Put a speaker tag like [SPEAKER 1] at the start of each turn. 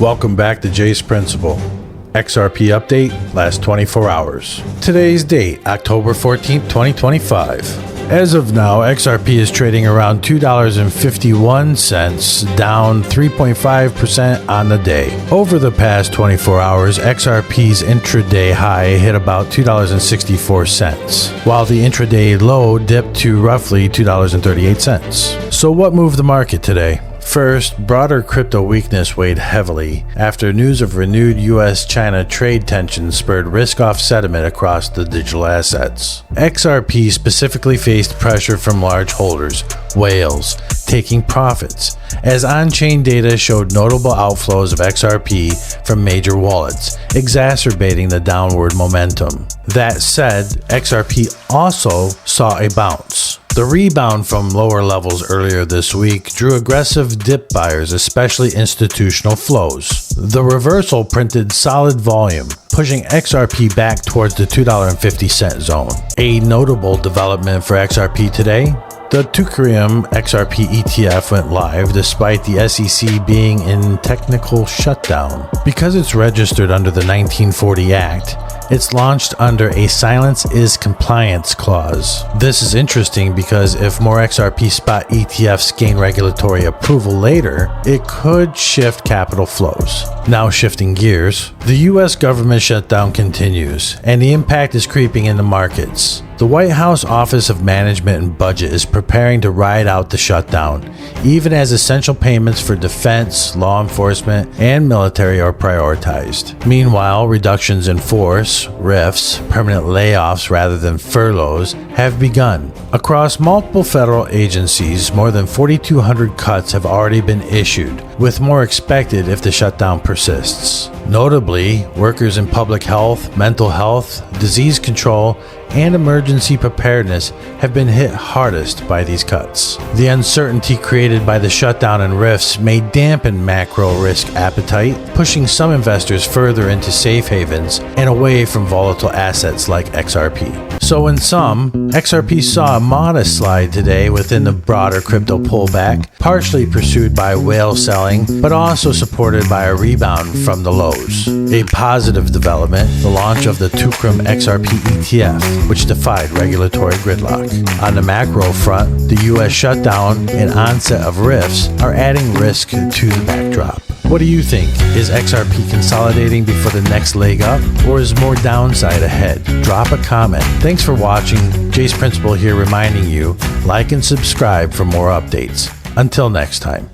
[SPEAKER 1] Welcome back to Jace Principal. XRP update, last 24 hours. Today's date, October 14th, 2025. As of now, XRP is trading around $2.51, down 3.5% on the day. Over the past 24 hours, XRP's intraday high hit about $2.64, while the intraday low dipped to roughly $2.38. So what moved the market today? First, broader crypto weakness weighed heavily after news of renewed US-China trade tensions spurred risk-off sentiment across the digital assets. XRP specifically faced pressure from large holders, whales, taking profits, as on-chain data showed notable outflows of XRP from major wallets, exacerbating the downward momentum. That said, XRP also saw a bounce. The rebound from lower levels earlier this week drew aggressive dip buyers, especially institutional flows. The reversal printed solid volume, pushing XRP back towards the $2.50 zone. A notable development for XRP today: the Ethereum XRP ETF went live despite the SEC being in technical shutdown. Because it's registered under the 1940 Act, it's launched under a silence is compliance clause. This is interesting because if more XRP spot ETFs gain regulatory approval later, it could shift capital flows. Now shifting gears, the US government shutdown continues, and the impact is creeping in the markets. The White House Office of Management and Budget is preparing to ride out the shutdown, even as essential payments for defense, law enforcement, and military are prioritized. Meanwhile, reductions in force, RIFs, permanent layoffs rather than furloughs, have begun. Across multiple federal agencies, more than 4,200 cuts have already been issued, with more expected if the shutdown persists. Notably, workers in public health, mental health, disease control, and emergency preparedness have been hit hardest by these cuts. The uncertainty created by the shutdown and rifts may dampen macro risk appetite, pushing some investors further into safe havens and away from volatile assets like XRP. So in sum, XRP saw a modest slide today within the broader crypto pullback, partially pursued by whale selling, but also supported by a rebound from the lows. A positive development, the launch of the Ethereum XRP ETF, which defied regulatory gridlock. On the macro front, the US shutdown and onset of rifts are adding risk to the backdrop. What do you think? Is XRP consolidating before the next leg up, or is more downside ahead? Drop a comment. Thanks for watching. Jace Principal here reminding you, like and subscribe for more updates. Until next time.